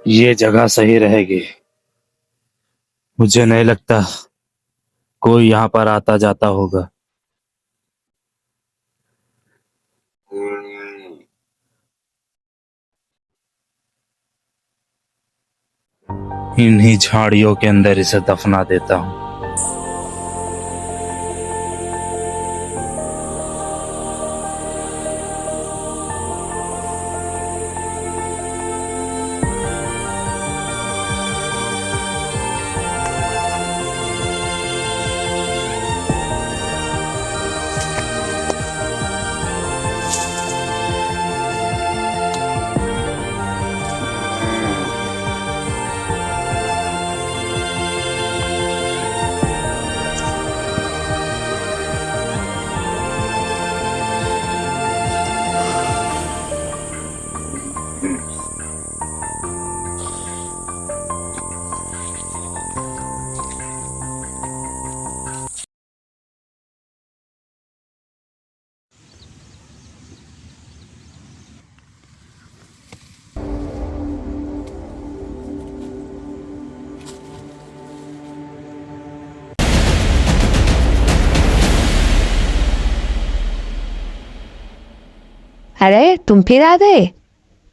ये जगह सही रहेगी। मुझे नहीं लगता कोई यहाँ पर आता जाता होगा। इन्हीं झाड़ियों के अंदर इसे दफना देता हूँ। अरे तुम फिर आ गए।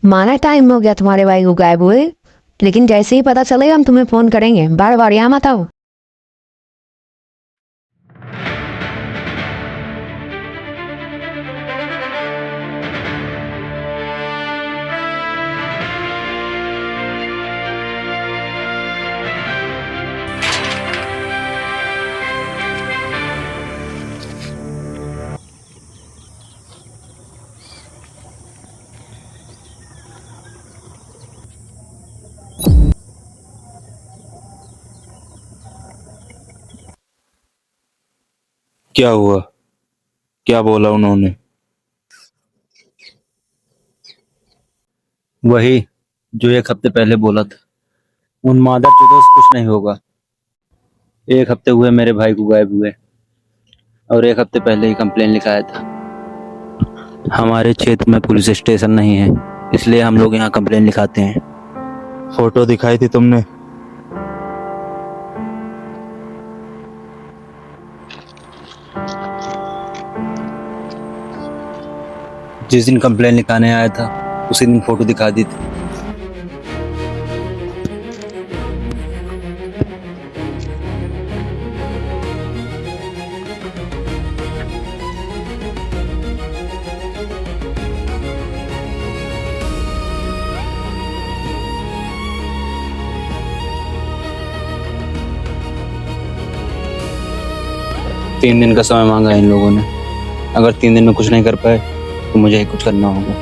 माना टाइम हो गया तुम्हारे भाई को गायब हुए, लेकिन जैसे ही पता चलेगा हम तुम्हें फोन करेंगे। बार बार यहाँ मत आओ। क्या हुआ? क्या बोला उन्होंने? वही जो एक हफ्ते पहले बोला था। उन मादर चौदह से कुछ नहीं होगा। एक हफ्ते हुए मेरे भाई को गायब हुए और एक हफ्ते पहले ही कंप्लेन लिखाया था। हमारे क्षेत्र में पुलिस स्टेशन नहीं है, इसलिए हम लोग यहाँ कंप्लेन लिखाते हैं। फोटो दिखाई थी तुमने? जिस दिन कंप्लेन लिखाने आया था उसी दिन फोटो दिखा दी थी। तीन दिन का समय मांगा है इन लोगों ने। अगर 3 दिन में कुछ नहीं कर पाए तो मुझे ही कुछ करना होगा।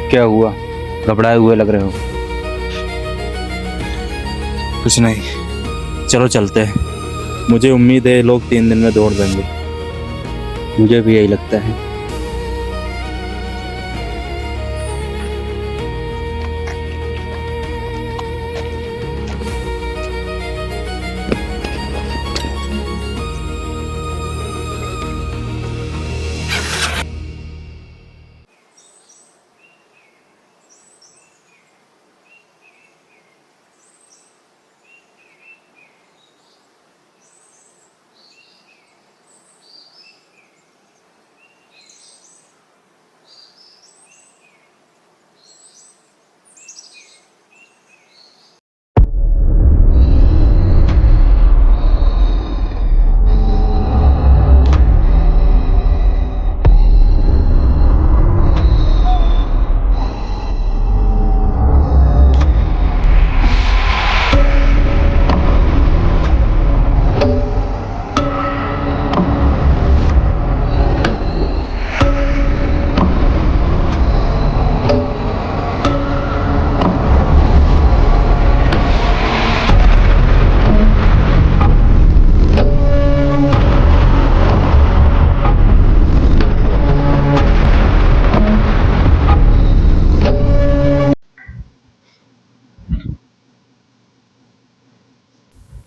क्या हुआ? घबराए हुए लग रहे हो। कुछ नहीं, चलो चलते हैं। मुझे उम्मीद है ये लोग 3 दिन में दौड़ देंगे। मुझे भी यही लगता है।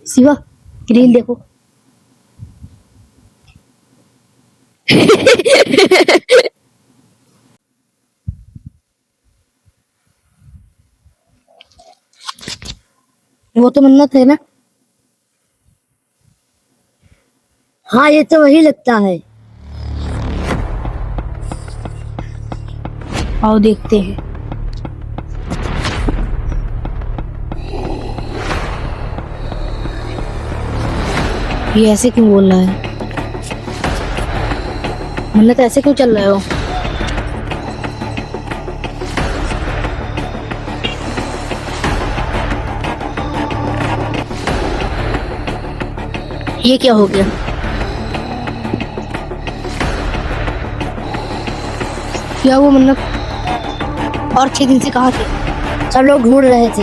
शिवा, रील देखो। वो तो मन्नत है ना। हाँ ये तो वही लगता है। आओ देखते हैं। ये ऐसे क्यों बोल रहा है? मन्नत ऐसे क्यों चल रहे हो? ये क्या हो गया? क्या वो मन्नत और 6 दिन से कहाँ थे? सब लोग ढूंढ रहे थे।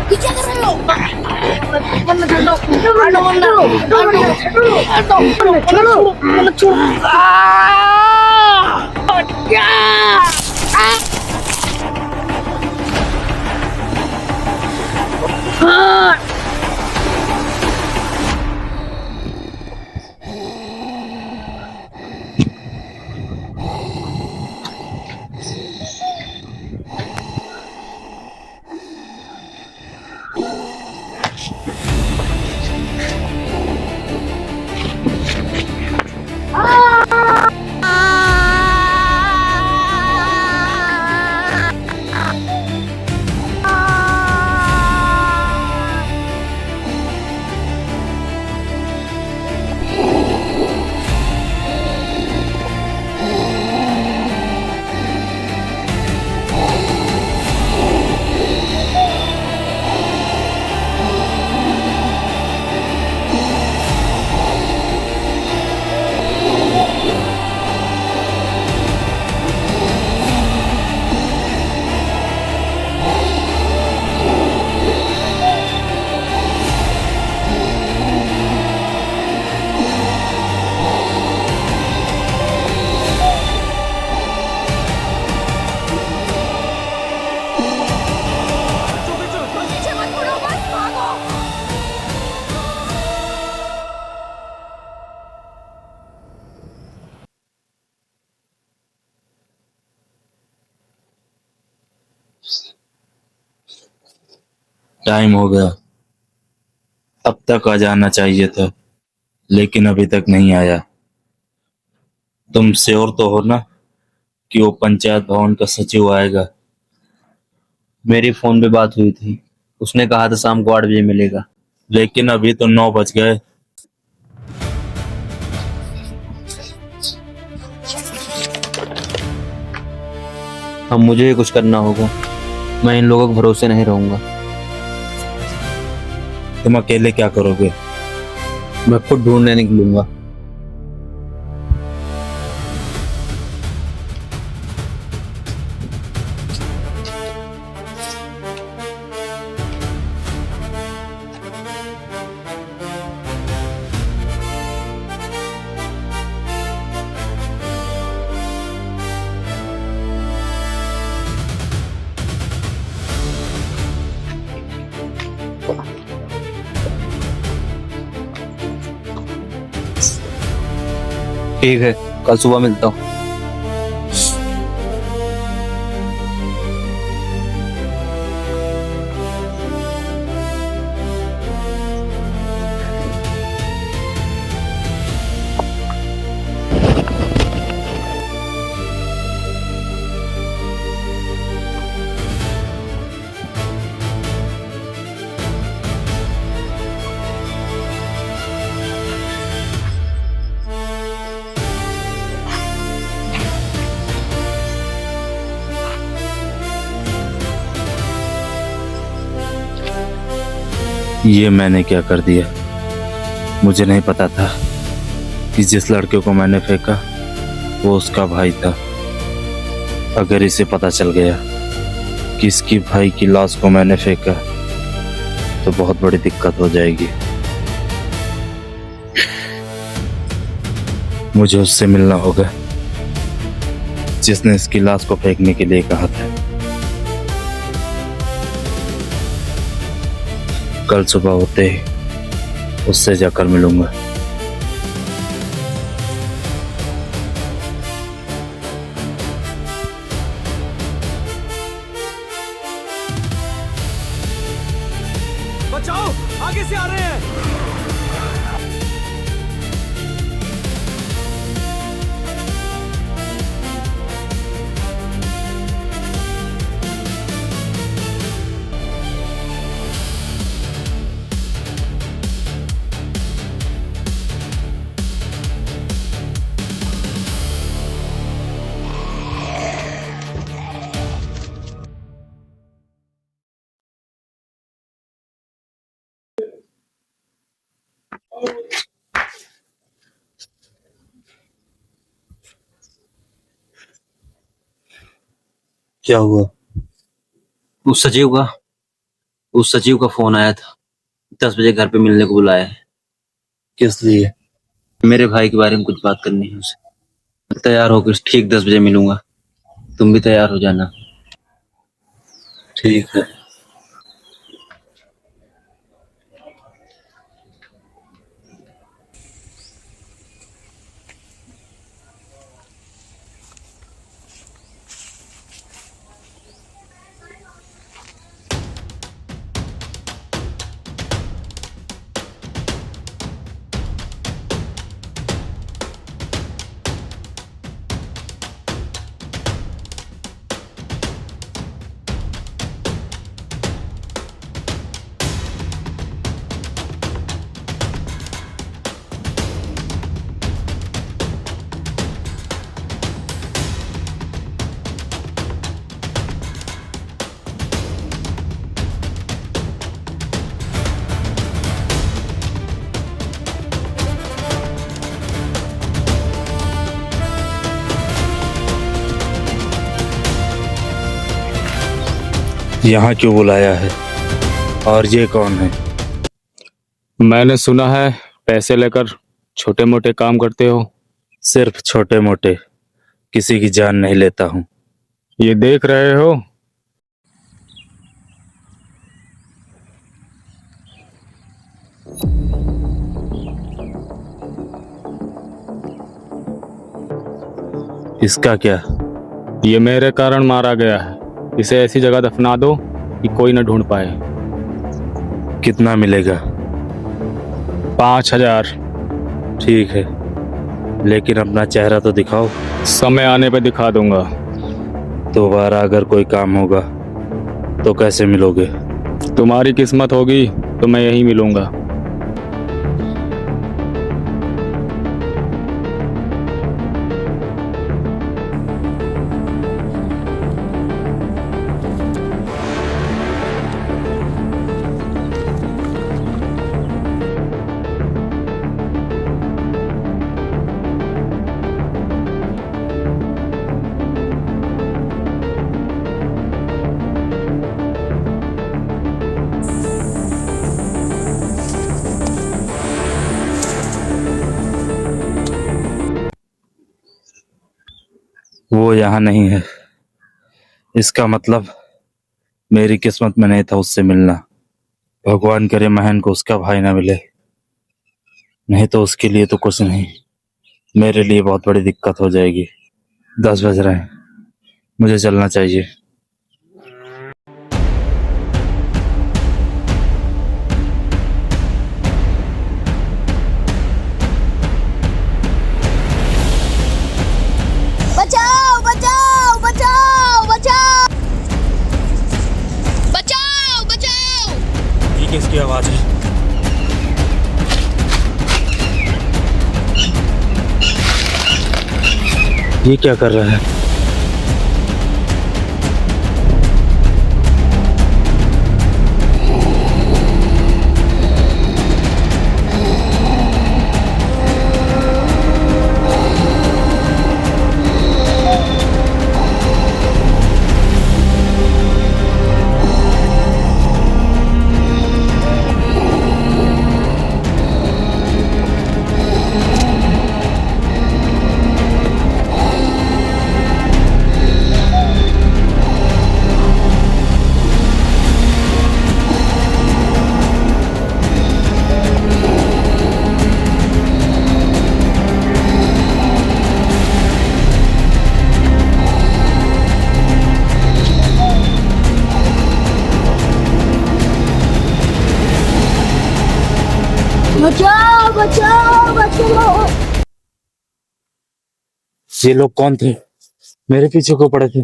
ये क्या कर रहे हो? मन्नत हटो, हटो मन्नत, हटो, हटो, छोड़ो, मन्नत छोड़ो। टाइम हो गया, अब तक आ जाना चाहिए था, लेकिन अभी तक नहीं आया। तुम श्योर तो हो ना कि वो पंचायत भवन का सचिव आएगा? मेरी फोन पे बात हुई थी, उसने कहा था शाम को 8 बजे मिलेगा। लेकिन अभी तो 9 बज गए। अब मुझे ही कुछ करना होगा, मैं इन लोगों के भरोसे नहीं रहूंगा। तुम अकेले क्या करोगे? मैं खुद ढूंढने निकलूंगा। ठीक है, कल सुबह मिलता हूँ। ये मैंने क्या कर दिया? मुझे नहीं पता था कि जिस लड़के को मैंने फेंका वो उसका भाई था। अगर इसे पता चल गया कि इसकी भाई की लाश को मैंने फेंका तो बहुत बड़ी दिक्कत हो जाएगी। मुझे उससे मिलना होगा जिसने इसकी लाश को फेंकने के लिए कहा था। कल सुबह होते ही उससे जाकर मिलूंगा। क्या हुआ? उस सचिव का फोन आया था। 10 बजे घर पे मिलने को बुलाया है। किस लिए? मेरे भाई के बारे में कुछ बात करनी है उसे। मैं तैयार होकर ठीक 10 बजे मिलूंगा। तुम भी तैयार हो जाना। ठीक है। यहाँ क्यों बुलाया है? और ये कौन है? मैंने सुना है पैसे लेकर छोटे मोटे काम करते हो। सिर्फ छोटे मोटे, किसी की जान नहीं लेता हूँ। ये देख रहे हो? इसका क्या? ये मेरे कारण मारा गया है। इसे ऐसी जगह दफना दो कि कोई न ढूंढ पाए। कितना मिलेगा? 5,000। ठीक है, लेकिन अपना चेहरा तो दिखाओ। समय आने पे दिखा दूंगा। दोबारा अगर कोई काम होगा तो कैसे मिलोगे? तुम्हारी किस्मत होगी तो मैं यहीं मिलूंगा। वो यहाँ नहीं है। इसका मतलब मेरी किस्मत में नहीं था उससे मिलना। भगवान करे महन को उसका भाई ना मिले, नहीं तो उसके लिए तो कुछ नहीं, मेरे लिए बहुत बड़ी दिक्कत हो जाएगी। 10 बज रहे हैं, मुझे चलना चाहिए। बचाओ बचाओ बचाओ बचाओ बचाओ बचाओ। ये किसकी आवाज है? ये क्या कर रहा है? बचाओ बचाओ बचाओ। ये लोग कौन थे? मेरे पीछे क्यों पड़े थे?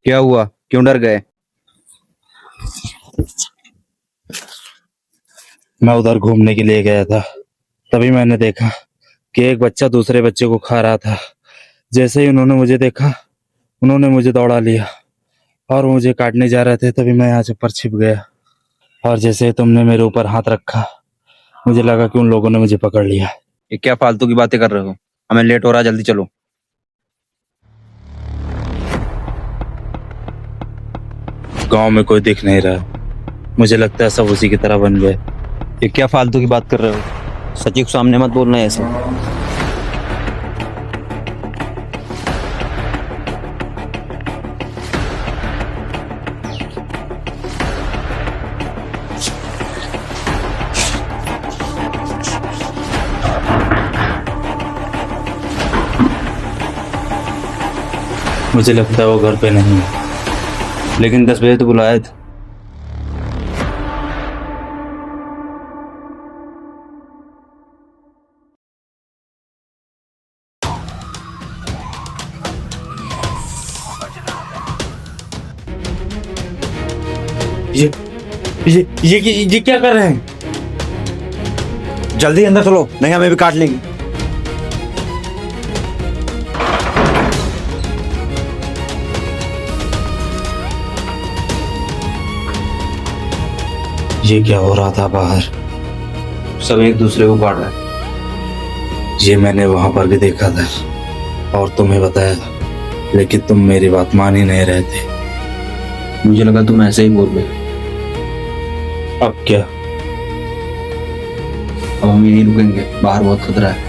क्या हुआ? क्यों डर गए? मैं उधर घूमने के लिए गया था, तभी मैंने देखा कि एक बच्चा दूसरे बच्चे को खा रहा था। जैसे ही उन्होंने मुझे देखा, उन्होंने मुझे दौड़ा लिया और वो मुझे काटने जा रहे थे, तभी मैं यहाँ से पर छिप गया। और जैसे तुमने मेरे ऊपर हाथ रखा, मुझे लगा कि उन लोगों ने मुझे पकड़ लिया। ये क्या फालतू की बातें कर रहे हो? हमें लेट हो रहा है, जल्दी चलो। गांव में कोई दिख नहीं रहा, मुझे लगता है सब उसी की तरह बन गए। ये क्या फालतू की बात कर रहे हो? सची को सामने मत बोलना ऐसे। मुझे लगता है वो घर पे नहीं है। लेकिन 10 बजे तो बुलाए थे। ये क्या कर रहे हैं? जल्दी अंदर चलो, नहीं हमें भी काट लेंगे। ये क्या हो रहा था बाहर? सब एक दूसरे को काट रहे हैं। ये मैंने वहां पर भी देखा था और तुम्हें बताया था, लेकिन तुम मेरी बात मान ही नहीं रहे थे। मुझे लगा तुम ऐसे ही बोल रहे। अब क्या? अब हम यहीं रुकेंगे, बाहर बहुत खतरा है।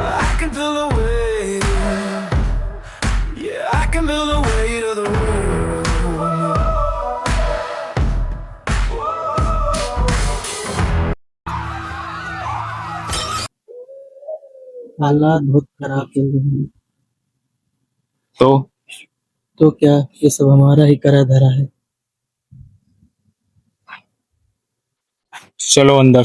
I can feel the weight. Yeah, I can feel the weight of the world. हालात बहुत खराब चल रहे हैं। तो क्या ये सब हमारा ही करा धरा है? चलो अंदर।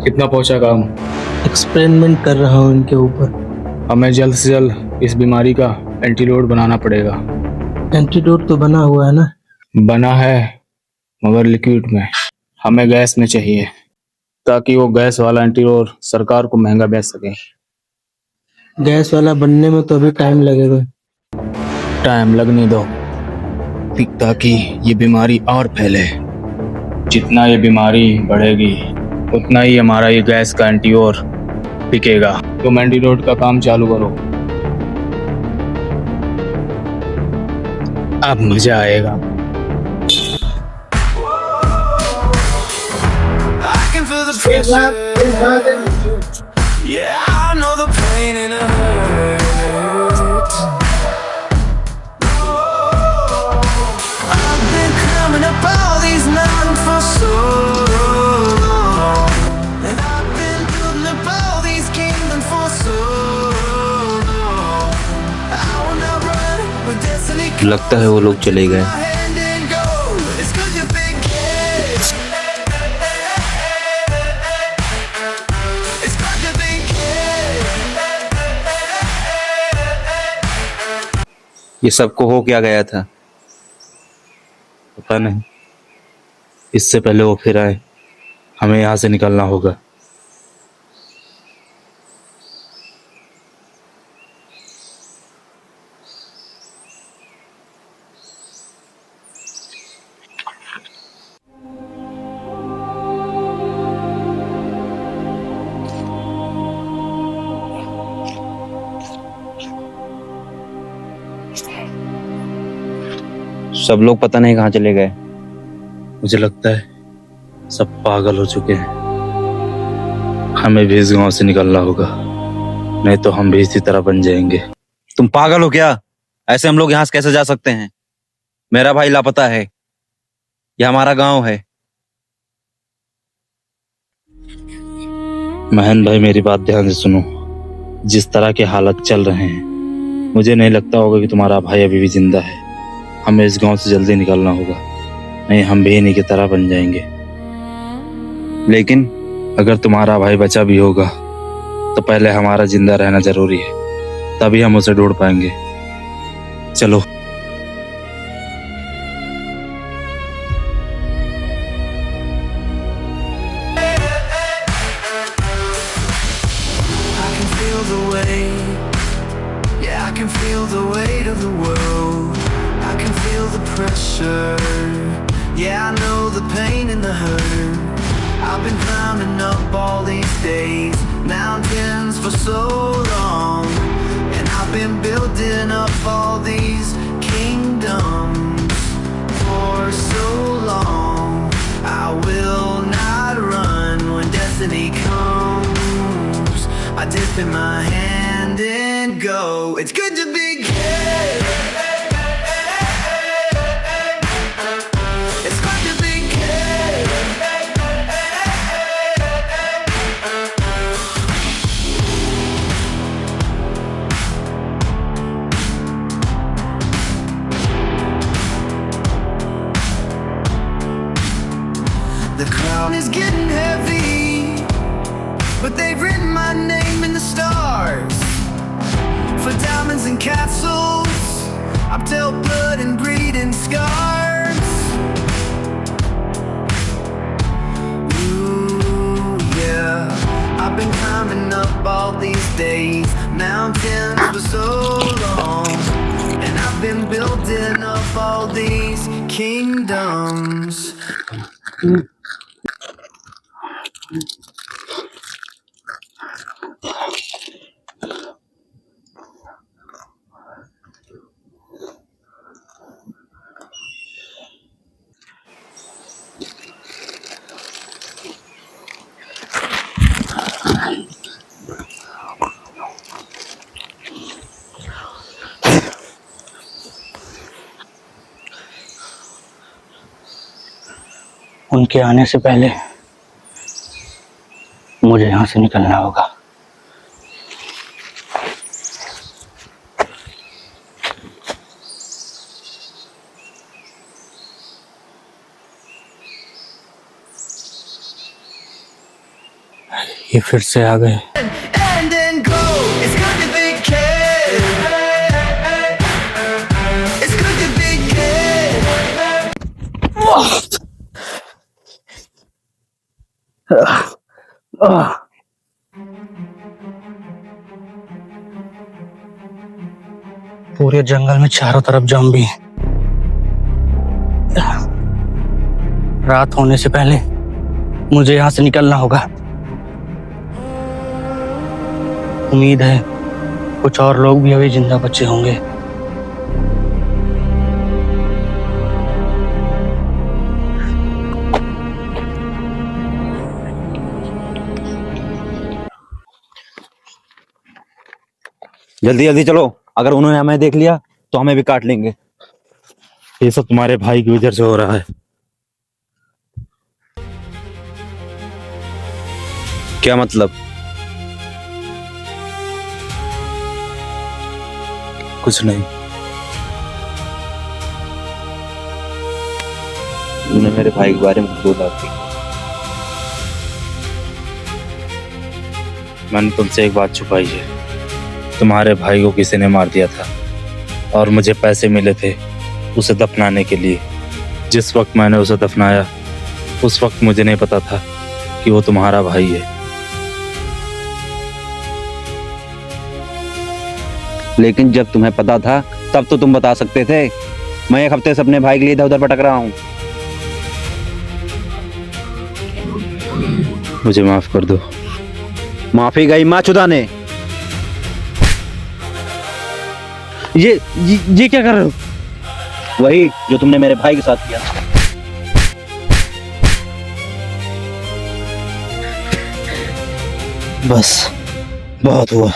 कितना पहुंचा काम? एक्सपेरिमेंट कर रहा हूँ इनके ऊपर। हमें जल्द से जल्द इस बीमारी का एंटीडोट बनाना पड़ेगा। एंटीडोट तो बना हुआ है ना? बना है मगर लिक्विड में। हमें गैस में चाहिए ताकि वो गैस वाला एंटीडोट सरकार को महंगा बेच सके। गैस वाला बनने में तो अभी टाइम लगेगा। टाइम लगने दो ताकि ये बीमारी और फैले। जितना ये बीमारी बढ़ेगी उतना ही हमारा ये गैस का एंटीडोट बिकेगा। तुम एंटीडोट का काम चालू करो, अब मजा आएगा। I can feel the pressure. Yeah, I know the pain and the hurt. I've been climbing up all these mountains for so long, and I've been building up all these kingdoms for so long. I will not run with destiny. लगता है वो लोग चले गए। My hand and go. It's 'cause you're thinking. It's 'cause you're thinking. ये सबको हो क्या गया था? पता नहीं, इससे पहले वो फिर आए, हमें यहाँ से निकलना होगा। सब लोग पता नहीं कहाँ चले गए। मुझे लगता है सब पागल हो चुके हैं। हमें भी इस गांव से निकलना होगा, नहीं तो हम भी इसी तरह बन जाएंगे। तुम पागल हो क्या? ऐसे हम लोग यहाँ से कैसे जा सकते हैं? मेरा भाई लापता है। ये हमारा गांव है। महन भाई, मेरी बात ध्यान से सुनो। जिस तरह के हालत चल रहे हैं, मुझे नहीं लगता होगा कि तुम्हारा भाई अभी भी जिंदा है। हमें इस गांव से जल्दी निकलना होगा, नहीं हम भी इन्हीं की तरह बन जाएंगे। लेकिन अगर तुम्हारा भाई बचा भी होगा तो पहले हमारा जिंदा रहना जरूरी है, तभी हम उसे ढूंढ पाएंगे। चलो। I can feel the weight. Yeah, I can feel the weight of the world. I can feel the pressure. Yeah, I know the pain and the hurt. I've been climbing up all these days, mountains for so long, and I've been building up all these kingdoms for so long. I will not run when destiny comes. I dip in my hand and go. It's good to be good. It's good to be good. The crown is getting heavy, but they've written my name in the stars. For diamonds and castles, I've dealt blood and greed and scars. Ooh, yeah, I've been climbing up all these days, mountains for so long, and I've been building up all these kingdoms. उनके आने से पहले मुझे यहाँ से निकलना होगा। ये फिर से आ गए। And then go. It's good to be kid. It's good to be kid. पूरे जंगल में चारों तरफ ज़ॉम्बी। रात होने से पहले मुझे यहाँ से निकलना होगा। उम्मीद है कुछ और लोग भी अभी जिंदा बचे होंगे। जल्दी जल्दी चलो, अगर उन्होंने हमें देख लिया तो हमें भी काट लेंगे। ये सब तुम्हारे भाई की वजह से हो रहा है। क्या मतलब? कुछ नहीं। तूने मेरे भाई के बारे में बोला थी। मैंने तुमसे एक बात छुपाई है। तुम्हारे भाई को किसी ने मार दिया था और मुझे पैसे मिले थे उसे दफनाने के लिए। जिस वक्त मैंने उसे दफनाया उस वक्त मुझे नहीं पता था कि वो तुम्हारा भाई है। लेकिन जब तुम्हें पता था तब तो तुम बता सकते थे। मैं एक हफ्ते से अपने भाई के लिए इधर उधर भटक रहा हूँ। मुझे माफ कर दो। माफी गई माँ चुदाने। ये क्या कर रहे हो? वही जो तुमने मेरे भाई के साथ किया। बस बहुत हुआ।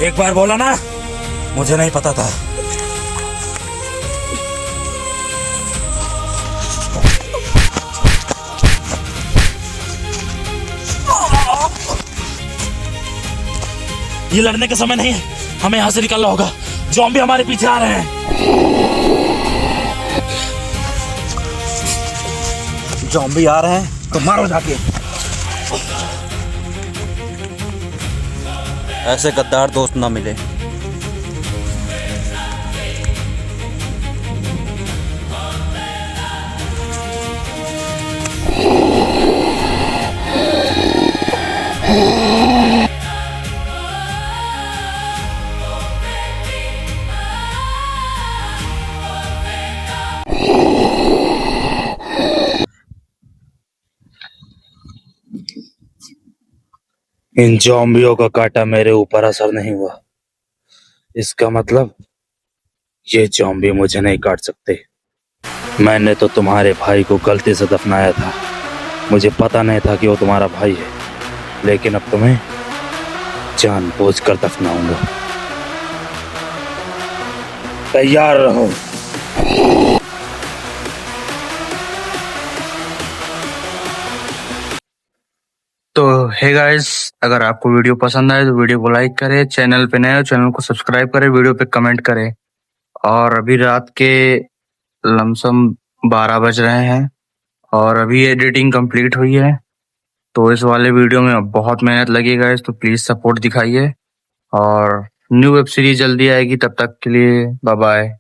एक बार बोला ना, मुझे नहीं पता था। ये लड़ने का समय नहीं है, हमें यहाँ से निकलना होगा। ज़ॉम्बी हमारे पीछे आ रहे हैं। ज़ॉम्बी आ रहे हैं तो मारो जाके। ऐसे गद्दार दोस्त ना मिले। इन ज़ॉम्बियों का काटा मेरे ऊपर असर नहीं हुआ, इसका मतलब ये ज़ॉम्बी मुझे नहीं काट सकते। मैंने तो तुम्हारे भाई को गलती से दफनाया था, मुझे पता नहीं था कि वो तुम्हारा भाई है, लेकिन अब तुम्हें जानबूझकर दफनाऊंगा। तैयार रहो। तो हे गाइस, अगर आपको वीडियो पसंद आए तो वीडियो को लाइक करें, चैनल पे नए हो चैनल को सब्सक्राइब करें, वीडियो पे कमेंट करें। और अभी रात के लमसम 12 बज रहे हैं और अभी एडिटिंग कंप्लीट हुई है, तो इस वाले वीडियो में बहुत मेहनत लगी गाइस, तो प्लीज सपोर्ट दिखाइए। और न्यू वेब सीरीज जल्दी आएगी, तब तक के लिए बाय बाय।